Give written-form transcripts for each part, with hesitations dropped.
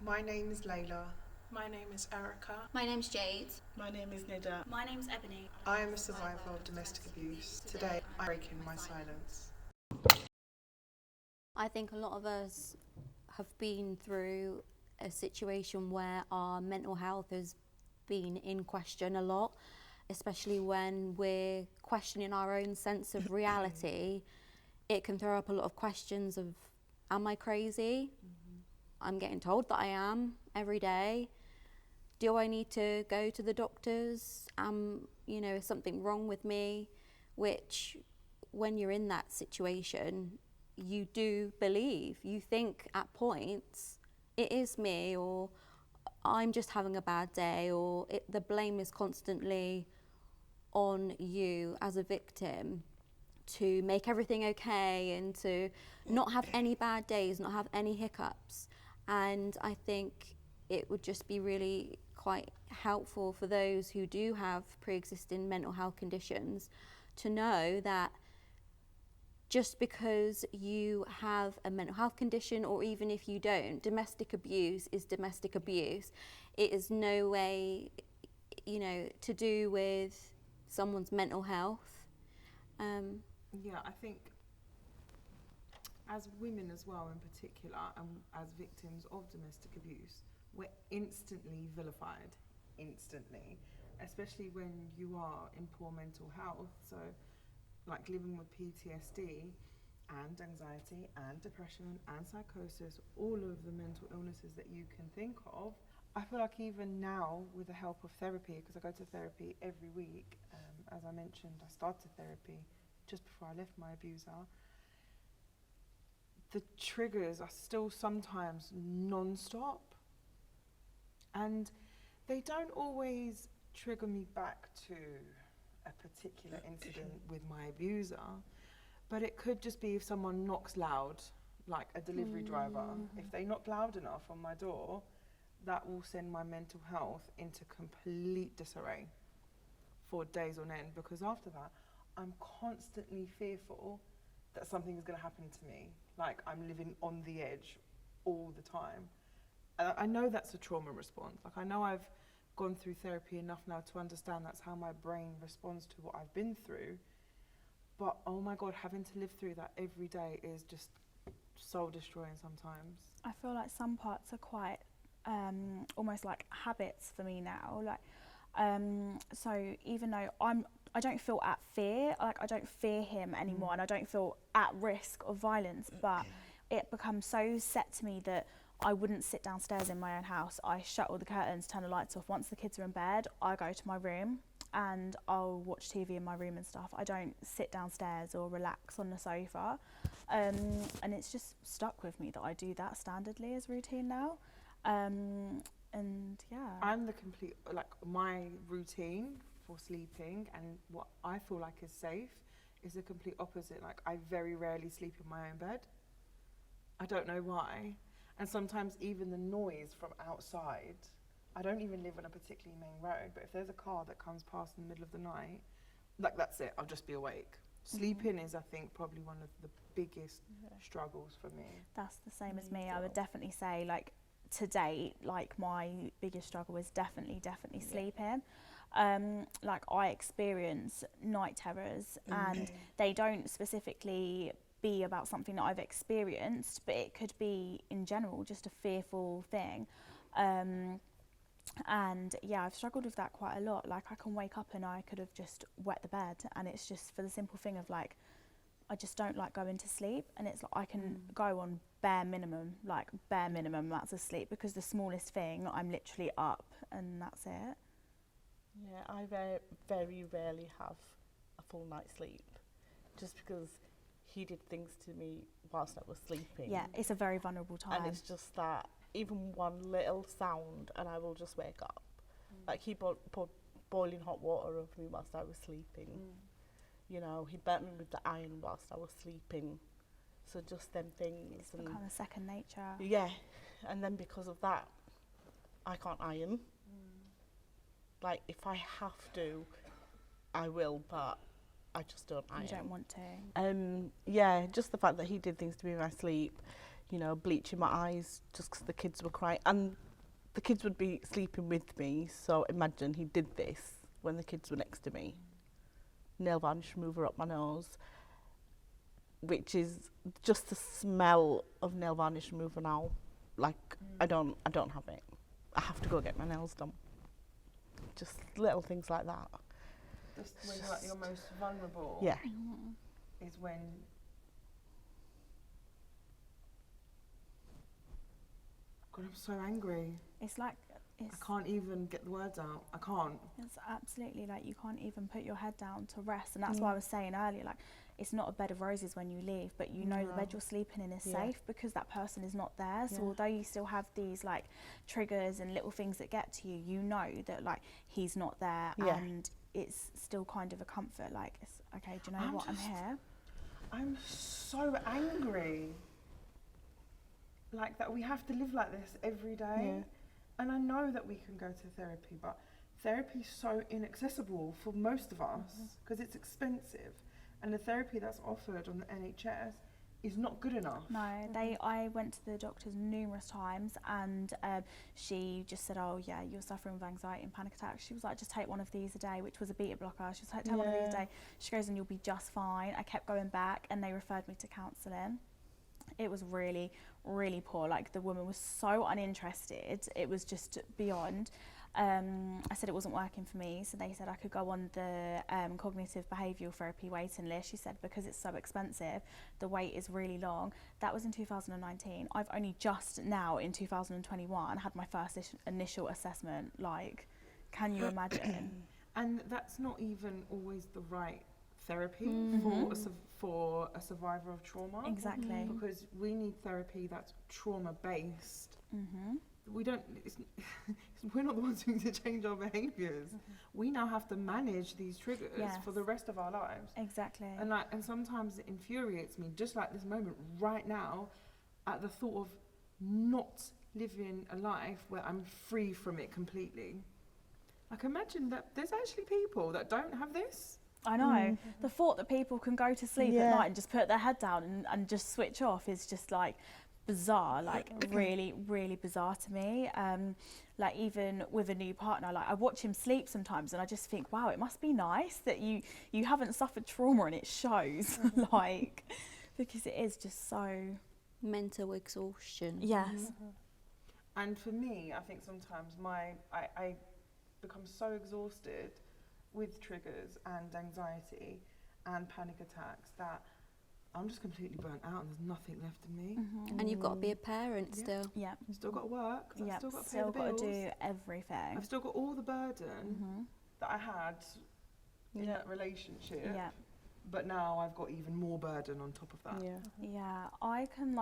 My name is Lejla. My name is Erica. My name's Jade. My name is Nida. My name's Ebony. I am a survivor of domestic abuse. Today, I'm breaking my silence. I think a lot of us have been through a situation where our mental health has been in question a lot, especially when we're questioning our own sense of reality. It can throw up a lot of questions of, am I crazy? I'm getting told that I am every day. Do I need to go to the doctors? Is something wrong with me? Which, when you're in that situation, you do believe. You think at points, it is me, or I'm just having a bad day, or the blame is constantly on you as a victim to make everything okay and to not have any bad days, not have any hiccups. And I think it would just be really quite helpful for those who do have pre-existing mental health conditions to know that just because you have a mental health condition, or even if you don't, domestic abuse is domestic abuse. It is no way, to do with someone's mental health. Yeah, I think as women as well in particular, and as victims of domestic abuse, we're instantly vilified, especially when you are in poor mental health. So like living with PTSD and anxiety and depression and psychosis, all of the mental illnesses that you can think of. I feel like even now, with the help of therapy, because I go to therapy every week, as I mentioned, I started therapy just before I left my abuser. The triggers are still sometimes non-stop, and they don't always trigger me back to a particular incident with my abuser, but it could just be if someone knocks loud, like a delivery driver. If they knock loud enough on my door, that will send my mental health into complete disarray for days on end, because after that I'm constantly fearful that something is going to happen to me. Like, I'm living on the edge all the time. And I know that's a trauma response. Like, I know I've gone through therapy enough now to understand that's how my brain responds to what I've been through. But oh my God, having to live through that every day is just soul destroying sometimes. I feel like some parts are quite almost like habits for me now. So even though I don't feel at fear, I don't fear him anymore, and I don't feel at risk of violence, but it becomes so set to me that I wouldn't sit downstairs in my own house. I shut all the curtains, turn the lights off. Once the kids are in bed, I go to my room and I'll watch TV in my room and stuff. I don't sit downstairs or relax on the sofa. And it's just stuck with me that I do that standardly as routine now. And yeah. I'm the complete, my routine for sleeping and what I feel like is safe is the complete opposite. Like, I very rarely sleep in my own bed. I don't know why. And sometimes even the noise from outside, I don't even live on a particularly main road, but if there's a car that comes past in the middle of the night, that's it, I'll just be awake. Sleeping is, I think, probably one of the biggest struggles for me. That's the same as me. I would definitely say, to date, my biggest struggle is definitely sleeping. I experience night terrors, and they don't specifically be about something that I've experienced, but it could be in general just a fearful thing. And yeah, I've struggled with that quite a lot. I can wake up and I could have just wet the bed, and it's just for the simple thing of I just don't like going to sleep, and it's I can go on bare minimum amounts of sleep, because the smallest thing I'm literally up and that's it. Yeah, I very rarely have a full night's sleep, just because he did things to me whilst I was sleeping. Yeah, it's a very vulnerable time. And it's just that even one little sound and I will just wake up. He put boiling hot water over me whilst I was sleeping. He burnt me with the iron whilst I was sleeping. So just them things. It's become a second nature. Yeah, and then because of that, I can't iron. If I have to, I will, but I just don't iron. You don't want to. Yeah, just the fact that he did things to me in my sleep. you know, bleaching my eyes just because the kids were crying. And the kids would be sleeping with me, so imagine he did this when the kids were next to me. Nail varnish remover up my nose, which is just the smell of nail varnish remover now. Like, I don't have it. I have to go get my nails done. Just little things like that. Just when you're like your most vulnerable. Yeah. Is when God, I'm so angry. It's like I can't even get the words out. I can't. It's absolutely like you can't even put your head down to rest, and that's why I was saying earlier, like it's not a bed of roses when you leave, but you know the bed you're sleeping in is safe because that person is not there. So although you still have these like triggers and little things that get to you, you know that like he's not there, and it's still kind of a comfort. Like, it's okay. Do you know what? I'm here. I'm so angry. Like that we have to live like this every day. Yeah. And I know that we can go to therapy, but therapy is so inaccessible for most of us because it's expensive. And the therapy that's offered on the NHS is not good enough. No, I went to the doctors numerous times, and she just said, oh yeah, you're suffering with anxiety and panic attacks. She was like, just take one of these a day, which was a beta blocker. She was like, take one of these a day. She goes, and you'll be just fine. I kept going back, and they referred me to counselling. It was really, really poor. Like, the woman was so uninterested. It was just beyond. I said it wasn't working for me, so they said I could go on the cognitive behavioural therapy waiting list. She said because it's so expensive, the wait is really long. That was in 2019. I've only just now in 2021 had my first initial assessment. Like, can you imagine? And that's not even always the right therapy for a survivor of trauma. Exactly. Because we need therapy that's trauma based. We don't. We're not the ones who need to change our behaviours. We now have to manage these triggers for the rest of our lives. Exactly. And sometimes it infuriates me, just like this moment right now, at the thought of not living a life where I'm free from it completely. Like, imagine that there's actually people that don't have this. I know. The thought that people can go to sleep at night and just put their head down and just switch off is just like bizarre, like really, really bizarre to me. Like, even with a new partner, like I watch him sleep sometimes and I just think, wow, it must be nice that you haven't suffered trauma and it shows. Like, because it is just so mental exhaustion. Yes. And for me, I think sometimes I become so exhausted with triggers and anxiety and panic attacks that I'm just completely burnt out and there's nothing left in me. And you've got to be a parent still. Yeah. I've still got to work. I've still got to pay the got bills. to do everything. I've still got all the burden that I had in that relationship. Yeah. But now I've got even more burden on top of that. Yeah, I can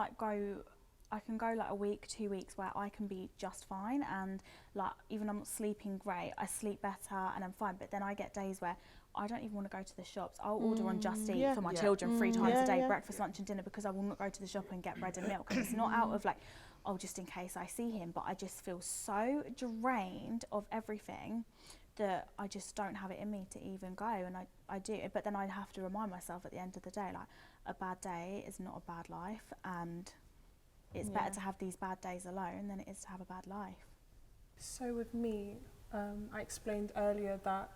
go like a week, 2 weeks where I can be just fine, and like even I'm not sleeping great, I sleep better and I'm fine. But then I get days where I don't even want to go to the shops. I'll order on Just Eat for my children 3 times a day, breakfast, lunch and dinner, because I will not go to the shop and get bread and milk. And it's not out of like, oh, just in case I see him, but I just feel so drained of everything that I just don't have it in me to even go. And I do, but then I have to remind myself at the end of the day, like, a bad day is not a bad life, and it's better to have these bad days alone than it is to have a bad life. So with me, I explained earlier that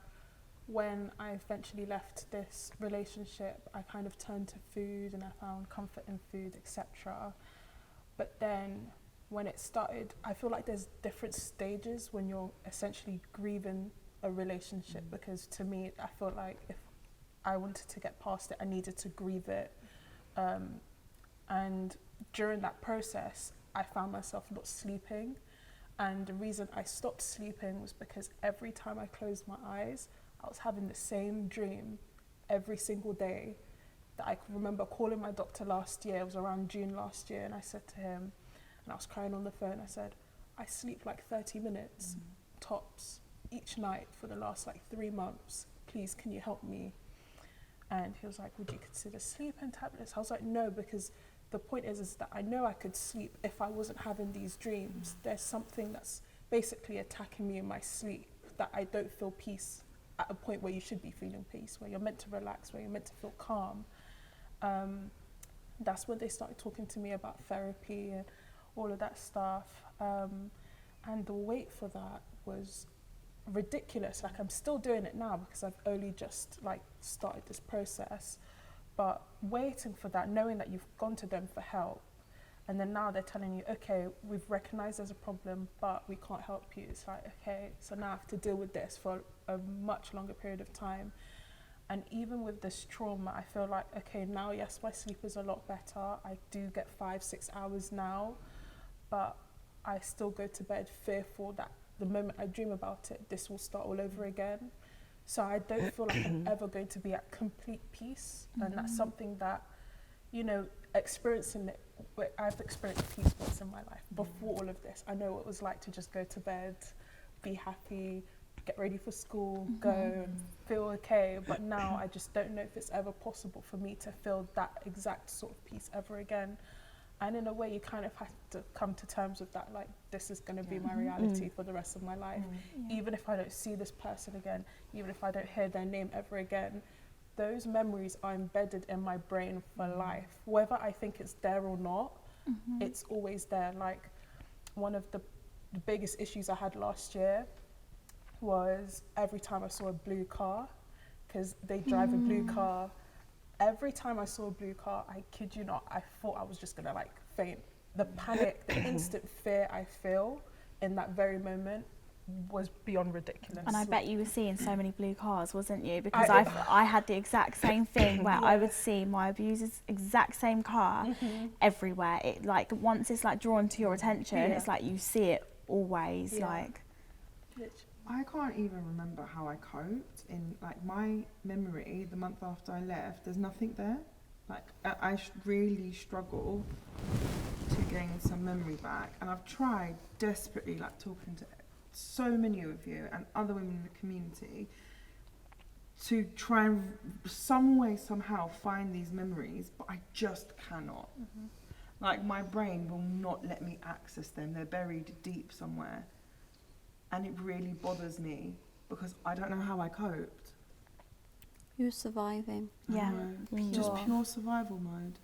when I eventually left this relationship, I kind of turned to food and I found comfort in food, etc. But then when it started, I feel like there's different stages when you're essentially grieving a relationship, because to me, I felt like if I wanted to get past it, I needed to grieve it. And during that process, I found myself not sleeping. And the reason I stopped sleeping was because every time I closed my eyes, I was having the same dream every single day. That I can remember calling my doctor last year, it was around June last year, and I said to him, and I was crying on the phone, I said, I sleep like 30 minutes tops each night for the last like 3 months. Please, can you help me? And he was like, would you consider sleeping tablets? I was like, no, because the point is that I know I could sleep if I wasn't having these dreams. There's something that's basically attacking me in my sleep, that I don't feel peace at a point where you should be feeling peace, where you're meant to relax, where you're meant to feel calm. that's when they started talking to me about therapy and all of that stuff. And the wait for that was ridiculous. Like, I'm still doing it now because I've only just like started this process, but waiting for that, knowing that you've gone to them for help, and then now they're telling you, okay, we've recognized there's a problem, but we can't help you. It's like, okay, so now I have to deal with this for a much longer period of time. And even with this trauma, I feel like, okay, now, yes, my sleep is a lot better. I do get 5-6 hours now, but I still go to bed fearful that the moment I dream about it, this will start all over again. So I don't feel like I'm ever going to be at complete peace. And that's something that, you know, experiencing it, I've experienced peace once in my life. Before all of this, I know what it was like to just go to bed, be happy, get ready for school, go and feel okay. But now I just don't know if it's ever possible for me to feel that exact sort of peace ever again. And in a way, you kind of have to come to terms with that, like, this is going to be my reality for the rest of my life. Even if I don't see this person again, even if I don't hear their name ever again, those memories are embedded in my brain for life. Whether I think it's there or not, it's always there. Like, one of the biggest issues I had last year was every time I saw a blue car, because they drive a blue car, every time I saw a blue car, I kid you not, I thought I was just gonna like faint. The panic, the instant fear I feel in that very moment was beyond ridiculous. And I bet you were seeing so many blue cars, wasn't you? Because I had the exact same thing where I would see my abuser's exact same car everywhere. It, like, once it's like drawn to your attention, it's like you see it always. Like, I can't even remember how I coped. In like my memory, the month after I left, there's nothing there. Like, I really struggle to gain some memory back, and I've tried desperately, like, talking to so many of you and other women in the community to try and some way, somehow find these memories, but I just cannot. Like, my brain will not let me access them. They're buried deep somewhere. And it really bothers me because I don't know how I coped. You're surviving. Just pure survival mode.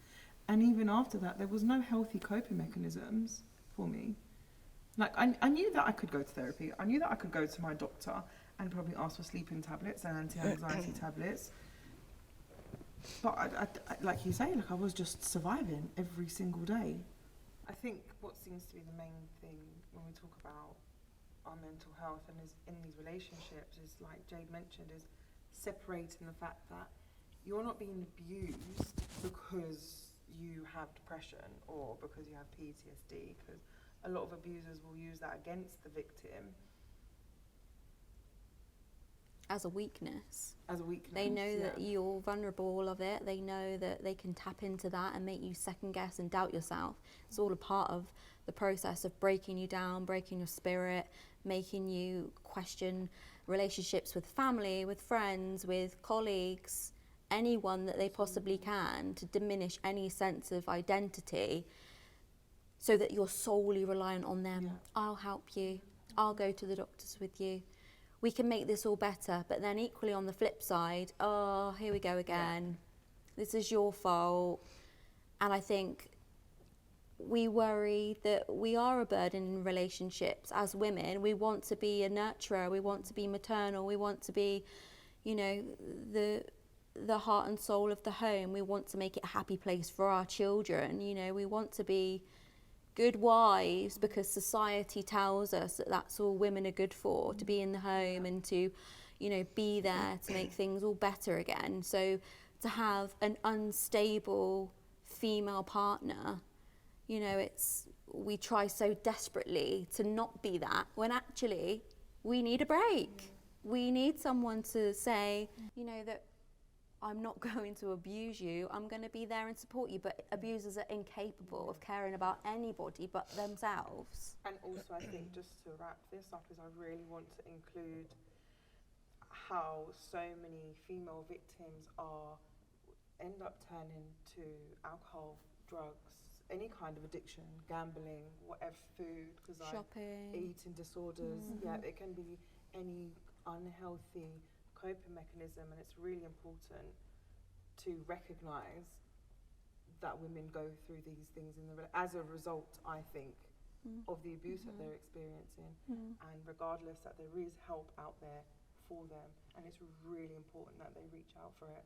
And even after that, there was no healthy coping mechanisms for me. Like, I knew that I could go to therapy. I knew that I could go to my doctor and probably ask for sleeping tablets and anti-anxiety tablets. But I, like you say, like, I was just surviving every single day. I think what seems to be the main thing when we talk about our mental health and is in these relationships is, like Jade mentioned, is separating the fact that you're not being abused because you have depression or because you have PTSD, because a lot of abusers will use that against the victim as a weakness. They know that you're vulnerable of it. They know that they can tap into that and make you second guess and doubt yourself. It's all a part of the process of breaking you down, breaking your spirit, making you question relationships with family, with friends, with colleagues, anyone that they possibly can, to diminish any sense of identity so that you're solely reliant on them. I'll help you. I'll go to the doctors with you. We can make this all better. But then equally on the flip side, oh, here we go again. This is your fault. And I think we worry that we are a burden in relationships as women. We want to be a nurturer, we want to be maternal, we want to be, you know, the heart and soul of the home. We want to make it a happy place for our children. You know, we want to be good wives because society tells us that that's all women are good for, to be in the home and to, you know, be there to make things all better again. So to have an unstable female partner, you know, we try so desperately to not be that, when actually we need a break. We need someone to say, you know, that I'm not going to abuse you, I'm going to be there and support you. But abusers are incapable of caring about anybody but themselves. And also, I think, just to wrap this up, is I really want to include how so many female victims end up turning to alcohol, drugs, any kind of addiction, gambling, whatever, food, shopping, eating disorders. It can be any unhealthy coping mechanism, and it's really important to recognise that women go through these things as a result, I think, of the abuse that they're experiencing, and regardless that there is help out there for them, and it's really important that they reach out for it.